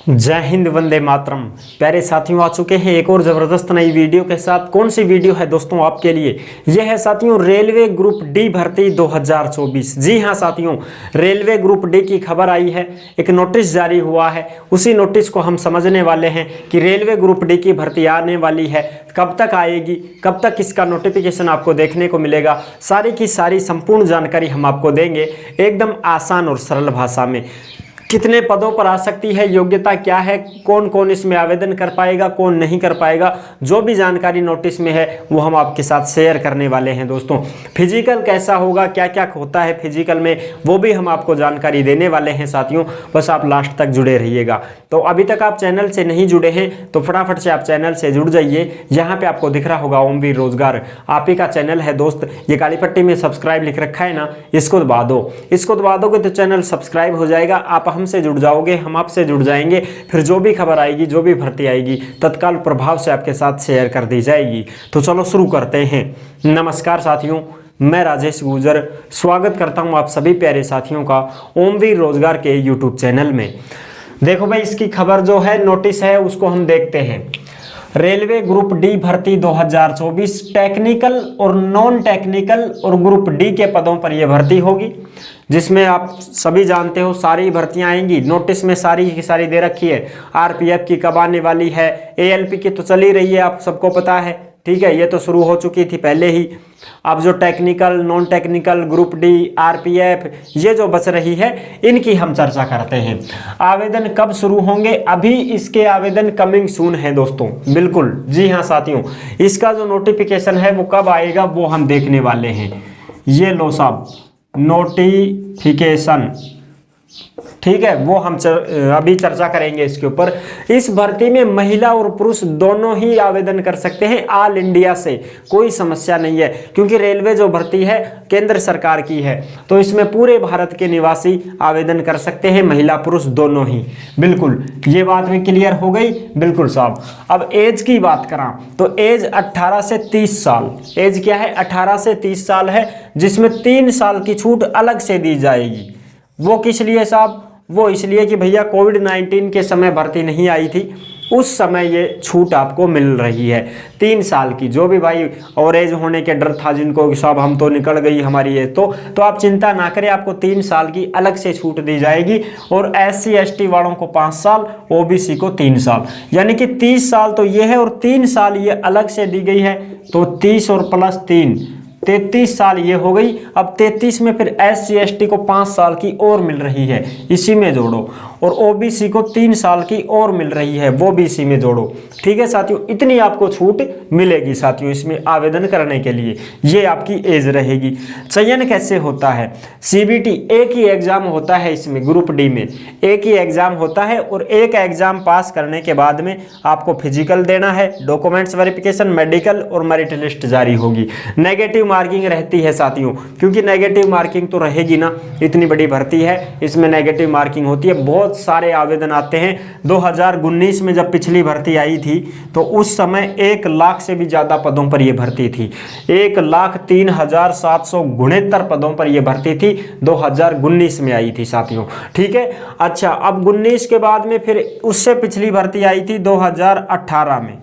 जय हिंद, वंदे मातरम। प्यारे साथियों, आ चुके हैं एक और ज़बरदस्त नई वीडियो के साथ। कौन सी वीडियो है दोस्तों आपके लिए? यह है साथियों रेलवे ग्रुप डी भर्ती 2024। जी हाँ साथियों, रेलवे ग्रुप डी की खबर आई है, एक नोटिस जारी हुआ है। उसी नोटिस को हम समझने वाले हैं कि रेलवे ग्रुप डी की भर्ती आने वाली है, कब तक आएगी, कब तक इसका नोटिफिकेशन आपको देखने को मिलेगा, सारी की सारी संपूर्ण जानकारी हम आपको देंगे एकदम आसान और सरल भाषा में। कितने पदों पर आ सकती है, योग्यता क्या है, कौन कौन इसमें आवेदन कर पाएगा, कौन नहीं कर पाएगा, जो भी जानकारी नोटिस में है वो हम आपके साथ शेयर करने वाले हैं दोस्तों। फिजिकल कैसा होगा, क्या क्या होता है फिजिकल में, वो भी हम आपको जानकारी देने वाले हैं साथियों। बस आप लास्ट तक जुड़े रहिएगा। तो अभी तक आप चैनल से नहीं जुड़े हैं तो फटाफट से आप चैनल से जुड़ जाइए। यहाँ पे आपको दिख रहा होगा ओमवीर रोजगार, आप ही का चैनल है दोस्त। ये काली पट्टी में सब्सक्राइब लिख रखा है ना, इसको दबा दो। इसको दबा दोगे तो चैनल सब्सक्राइब हो जाएगा, आप हमसे जुड़ जाओगे, हम आपसे जुड़ जाएंगे। फिर जो भी खबर आएगी, जो भी भर्ती आएगी, तत्काल प्रभाव से आपके साथ शेयर कर दी जाएगी। तो चलो शुरू करते हैं। नमस्कार साथियों, मैं राजेश गुर्जर स्वागत करता हूं आप सभी प्यारे साथियों का ओमवीर रोजगार के यूट्यूब चैनल में। देखो भाई, इसकी खबर जो है, नोटिस है, उसको हम देखते हैं। रेलवे ग्रुप डी भर्ती 2024 टेक्निकल और नॉन टेक्निकल और ग्रुप डी के पदों पर यह भर्ती होगी, जिसमें आप सभी जानते हो सारी भर्तियां आएंगी। नोटिस में सारी की सारी दे रखी है। आरपीएफ की कब आने वाली है, एएलपी की तो चली रही है, आप सबको पता है, ठीक है, ये तो शुरू हो चुकी थी पहले ही। अब जो technical, non technical, group D, RPF, ये जो बच रही है, इनकी हम चर्चा करते हैं। आवेदन कब शुरू होंगे? अभी इसके आवेदन कमिंग सून है दोस्तों, बिल्कुल जी हाँ साथियों। इसका जो नोटिफिकेशन है वो कब आएगा वो हम देखने वाले हैं। ये लो साहब नोटिफिकेशन, ठीक है, वो हम अभी चर्चा करेंगे इसके ऊपर। इस भर्ती में महिला और पुरुष दोनों ही आवेदन कर सकते हैं, ऑल इंडिया से, कोई समस्या नहीं है। क्योंकि रेलवे जो भर्ती है केंद्र सरकार की है, तो इसमें पूरे भारत के निवासी आवेदन कर सकते हैं, महिला पुरुष दोनों ही। बिल्कुल, ये बात भी क्लियर हो गई। बिल्कुल साहब। अब एज की बात करा तो एज 18 से 30 साल। एज क्या है? 18 से 30 साल है, जिसमें 3 साल की छूट अलग से दी जाएगी। वो किस लिए साहब? वो इसलिए कि भैया कोविड-19 के समय भर्ती नहीं आई थी, उस समय ये छूट आपको मिल रही है 3 साल की। जो भी भाई और एज होने के डर था जिनको, साहब हम तो निकल गई हमारी एज, तो आप चिंता ना करें, आपको 3 साल की अलग से छूट दी जाएगी। और SC ST वालों को 5 साल, OBC को 3 साल, यानी कि 30 साल तो ये है और 3 साल ये अलग से दी गई है। तो 30 और प्लस 3 33 साल ये हो गई। अब 33 में फिर SC ST को 5 साल की और मिल रही है, इसी में जोड़ो। और OBC को 3 साल की और मिल रही है, वो भी इसी में जोड़ो। ठीक है साथियों, इतनी आपको छूट मिलेगी साथियों इसमें आवेदन करने के लिए। ये आपकी एज रहेगी। चयन कैसे होता है? CBT एक ही एग्जाम होता है इसमें, ग्रुप डी में एक ही एग्जाम होता है। और एक एग्जाम पास करने के बाद में आपको फिजिकल देना है, डॉक्यूमेंट्स वेरिफिकेशन, मेडिकल और मेरिट लिस्ट जारी होगी। नेगेटिव मार्किंग रहती है साथियों, क्योंकि नेगेटिव मार्किंग तो रहेगी ना, इतनी बड़ी भर्ती है, इसमें नेगेटिव मार्किंग होती है। बहुत सारे आवेदन आते हैं। 2019 में जब पिछली भर्ती आई थी तो उस समय 1 लाख से भी ज्यादा पदों पर यह भर्ती थी। 1,03,769 पदों पर यह भर्ती थी, 2019 में आई थी साथियों। ठीक है, अच्छा, अब 19 के बाद में फिर उससे पिछली भर्ती आई थी 2018 में।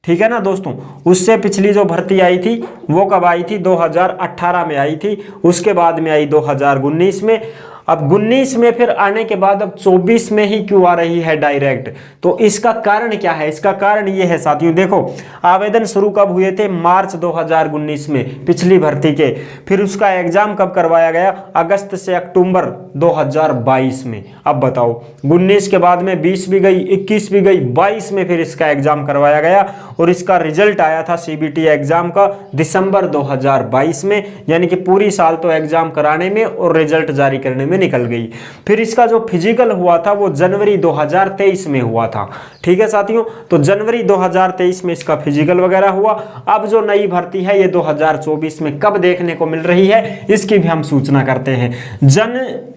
ठीक है ना दोस्तों, उससे पिछली जो भर्ती आई थी वो कब आई थी? 2018 में आई थी। उसके बाद में आई 2019 में। अब 19 में फिर आने के बाद अब 24 में ही क्यों आ रही है डायरेक्ट? तो इसका कारण क्या है? इसका कारण ये है साथियों, देखो आवेदन शुरू कब हुए थे? मार्च 2019 में, पिछली भर्ती के। फिर उसका एग्जाम कब करवाया गया? अगस्त से अक्टूबर 2022 में। अब बताओ, 19 के बाद में 20 भी गई, 21 भी गई, 22 में फिर इसका एग्जाम करवाया गया। और इसका रिजल्ट आया था CBT एग्जाम का दिसंबर 2022 में, यानी कि पूरी साल तो एग्जाम कराने में और रिजल्ट जारी करने में निकल गई। फिर इसका जो फिजिकल हुआ था वो जनवरी 2023 में हुआ था। ठीक है साथियों, तो जनवरी 2023 में इसका फिजिकल वगैरह हुआ। अब जो नई भर्ती है ये 2024 में कब देखने को मिल रही है, इसकी भी हम सूचना करते हैं।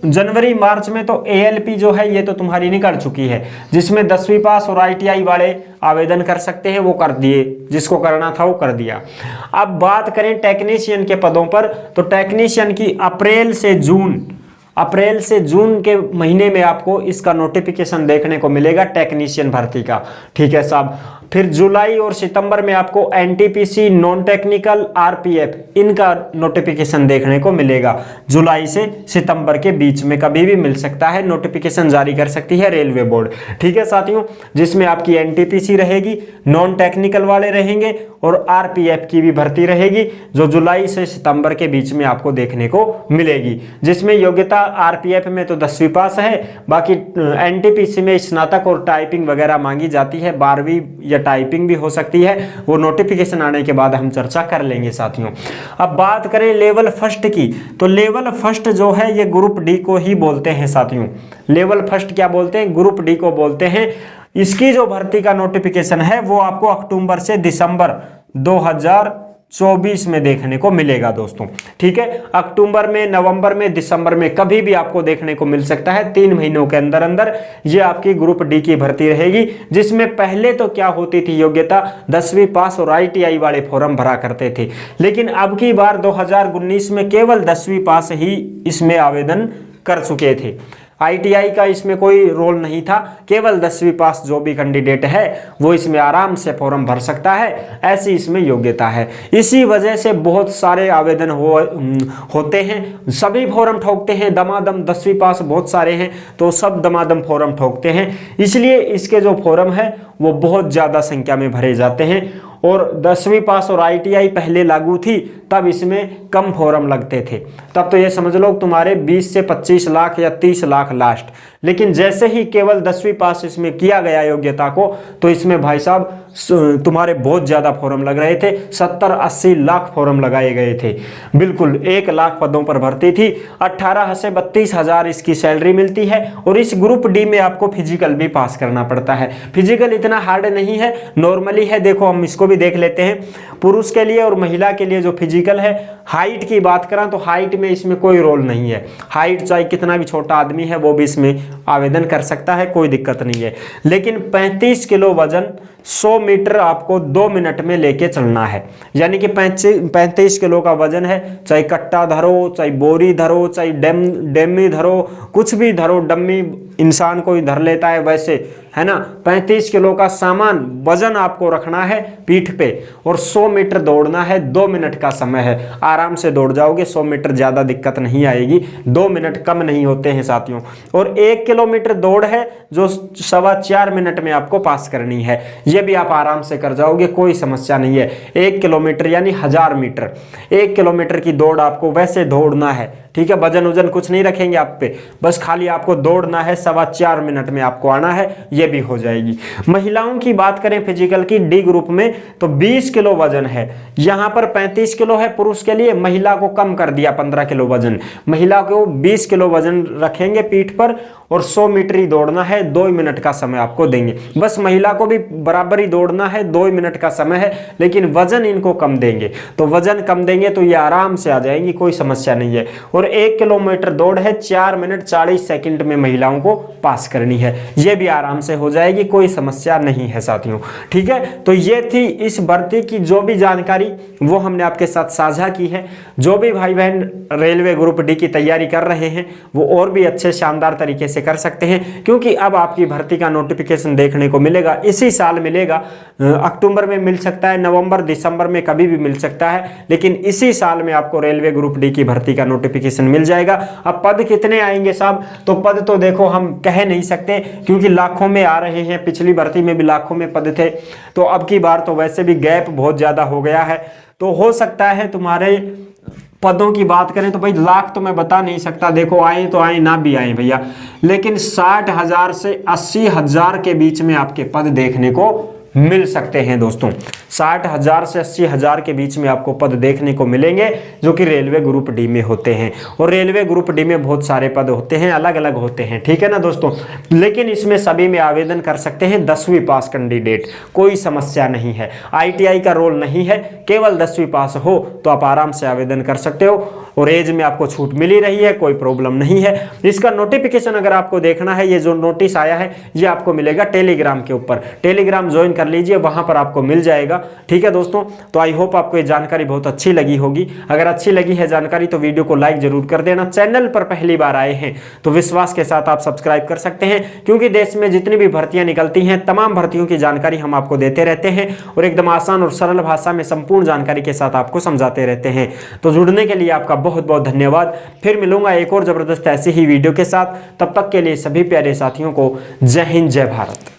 जनवरी मार्च में तो ALP जो है ये तो तुम्हारी निकल चुकी है, जिसमें 10वीं पास और ITI वाले आवेदन कर सकते हैं, वो कर दिए, जिसको करना था वो कर दिया। अब बात करें टेक्नीशियन के पदों पर, तो टेक्नीशियन की अप्रैल से जून अप्रैल से जून के महीने में आपको इसका नोटिफिकेशन देखने को मिलेगा टेक्नीशियन भर्ती का, ठीक है साहब। फिर जुलाई और सितंबर में आपको एनटीपीसी, नॉन टेक्निकल, आरपीएफ इनका नोटिफिकेशन देखने को मिलेगा। जुलाई से सितंबर के बीच में कभी भी मिल सकता है, नोटिफिकेशन जारी कर सकती है रेलवे बोर्ड, ठीक है साथियों, जिसमें आपकी एनटीपीसी रहेगी, नॉन टेक्निकल वाले रहेंगे और आरपीएफ की भी भर्ती रहेगी, जो जुलाई से सितंबर के बीच में आपको देखने को मिलेगी। जिसमें योग्यता आरपीएफ में तो 10वीं पास है, बाकी एनटीपीसी में स्नातक और टाइपिंग वगैरह मांगी जाती है, 12वीं या टाइपिंग भी हो सकती है, वो नोटिफिकेशन आने के बाद हम चर्चा कर लेंगे साथियों। अब बात करें लेवल फर्स्ट की, तो लेवल फर्स्ट जो है ये ग्रुप डी को ही बोलते हैं साथियों। लेवल फर्स्ट क्या बोलते हैं? ग्रुप डी को बोलते हैं। इसकी जो भर्ती का नोटिफिकेशन है वो आपको अक्टूबर से दिसंबर 2024 में देखने को मिलेगा दोस्तों, ठीक है। अक्टूबर में, नवंबर में, दिसंबर में कभी भी आपको देखने को मिल सकता है। 3 महीनों के अंदर अंदर ये आपकी ग्रुप डी की भर्ती रहेगी, जिसमें पहले तो क्या होती थी योग्यता, 10वीं पास और आईटीआई वाले फॉर्म भरा करते थे, लेकिन अब की बार 2019 में केवल 10वीं पास ही इसमें आवेदन कर चुके थे। आईटीआई का इसमें कोई रोल नहीं था, केवल 10वीं पास जो भी कैंडिडेट है वो इसमें आराम से फॉर्म भर सकता है, ऐसी इसमें योग्यता है। इसी वजह से बहुत सारे आवेदन होते हैं, सभी फॉर्म ठोकते हैं दमादम, 10वीं पास बहुत सारे हैं तो सब दमादम फॉर्म ठोकते हैं, इसलिए इसके जो फॉर्म है वो बहुत ज़्यादा संख्या में भरे जाते हैं। और 10वीं पास और आईटीआई पहले लागू थी तब इसमें कम फॉर्म लगते थे, तब तो ये समझ लो तुम्हारे 20 से 25 लाख या 30 लाख लास्ट। लेकिन जैसे ही केवल 10वीं पास इसमें किया गया योग्यता को, तो इसमें भाई साहब तुम्हारे बहुत ज़्यादा फॉर्म लग रहे थे, 70-80 लाख फॉर्म लगाए गए थे, बिल्कुल 1 लाख पदों पर भर्ती थी। 18 से 32 हज़ार इसकी सैलरी मिलती है। और इस ग्रुप डी में आपको फिजिकल भी पास करना पड़ता है। फिजिकल इतना हार्ड नहीं है, नॉर्मली है। देखो हम इसको भी देख लेते हैं। पुरुष के लिए और महिला के लिए जो फिजिकल है, हाइट की बात करें तो हाइट में इसमें कोई रोल नहीं है। हाइट चाहे कितना भी छोटा आदमी है वो भी इसमें आवेदन कर सकता है, कोई दिक्कत नहीं है। लेकिन 35 किलो वजन 100 मीटर आपको 2 मिनट में लेके चलना है। यानी कि 35 किलो का वजन है, चाहे कट्टा धरो, चाहे बोरी धरो, चाहे डेमी धरो, कुछ भी धरो, डम्मी इंसान कोई धर लेता है वैसे, है ना। 35 किलो का सामान वजन आपको रखना है पीठ पे और 100 मीटर दौड़ना है। 2 मिनट का समय है, आराम से दौड़ जाओगे। 100 मीटर ज़्यादा दिक्कत नहीं आएगी, 2 मिनट कम नहीं होते हैं साथियों। और 1 किलोमीटर दौड़ है जो 4.25 मिनट में आपको पास करनी है, ये भी आप आराम से कर जाओगे, कोई समस्या नहीं है। 1 किलोमीटर यानी 1000 मीटर, 1 किलोमीटर की दौड़ आपको वैसे दौड़ना है, ठीक है। वजन वजन कुछ नहीं रखेंगे आप पे, बस खाली आपको दौड़ना है। 4.25 मिनट में आपको आना है, ये भी हो जाएगी। महिलाओं की बात करें फिजिकल की डी ग्रुप में, तो 20 किलो वजन है। यहाँ पर 35 किलो है पुरुष के लिए, महिला को कम कर दिया 15 किलो वजन। महिला को 20 किलो वजन रखेंगे पीठ पर और 100 मीटर ही दौड़ना है। 2 मिनट का समय आपको देंगे, बस महिला को भी बराबर ही दौड़ना है, 2 मिनट का समय है। लेकिन वजन इनको कम देंगे, तो वजन कम देंगे तो ये आराम से आ जाएंगी, कोई समस्या नहीं है। और 1 किलोमीटर दौड़ है, 4 मिनट 40 सेकंड में महिलाओं को पास करनी है, ये भी आराम से हो जाएगी, कोई समस्या नहीं है साथियों, ठीक है। तो ये थी इस भर्ती की जो भी जानकारी वो हमने आपके साथ साझा की है। जो भी भाई बहन रेलवे ग्रुप डी की तैयारी कर रहे हैं वो और भी अच्छे शानदार तरीके से कर सकते हैं, क्योंकि अब आपकी भर्ती का नोटिफिकेशन देखने को मिलेगा, इसी साल मिलेगा। अक्टूबर में मिल सकता है, नवंबर दिसंबर में कभी भी मिल सकता है, लेकिन इसी साल में आपको रेलवे ग्रुप डी की भर्ती का नोटिफिकेशन मिल जाएगा। अब पद कितने आएंगे साहब, तो पद तो देखो हम कह नहीं सकते, क्योंकि लाखों में आ रहे हैं। पिछली भर्ती में भी लाखों में पद थे, तो अब की बार तो वैसे भी गैप बहुत ज़्यादा हो गया है। तो हो सकता है तुम्हारे पदों की बात करें तो भाई लाख तो मैं बता नहीं सकता, देखो आए तो आए ना भी आए भैया, लेकिन 60,000 से 80,000 के बीच में आपके पद देखने को मिल सकते हैं दोस्तों। 60,000 से 80,000 के बीच में आपको पद देखने को मिलेंगे, जो कि रेलवे ग्रुप डी में होते हैं। और रेलवे ग्रुप डी में बहुत सारे पद होते हैं, अलग अलग होते हैं, ठीक है ना दोस्तों। लेकिन इसमें सभी में आवेदन कर सकते हैं 10वीं पास कैंडिडेट, कोई समस्या नहीं है। आईटीआई का रोल नहीं है, केवल 10वीं पास हो तो आप आराम से आवेदन कर सकते हो। और एज में आपको छूट मिल ही रही है, कोई प्रॉब्लम नहीं है। इसका नोटिफिकेशन अगर आपको देखना है, ये जो नोटिस आया है ये आपको मिलेगा टेलीग्राम के ऊपर। टेलीग्राम ज्वाइन कर लीजिए, वहां पर आपको मिल जाएगा। ठीक है दोस्तों, तो आई होप आपको ये जानकारी बहुत अच्छी लगी होगी। अगर अच्छी लगी है जानकारी तो वीडियो को लाइक जरूर कर देना। चैनल पर पहली बार आए हैं तो विश्वास के साथ आप सब्सक्राइब कर सकते हैं, क्योंकि देश में जितनी भी भर्तियां निकलती हैं तमाम भर्तियों की जानकारी हम आपको देते रहते हैं और एकदम आसान और सरल भाषा में संपूर्ण जानकारी के साथ आपको समझाते रहते हैं। तो जुड़ने के लिए आपका बहुत बहुत धन्यवाद। फिर मिलूंगा एक और जबरदस्त ऐसी ही वीडियो के साथ। तब तक के लिए सभी प्यारे साथियों को जय हिंद, जय भारत।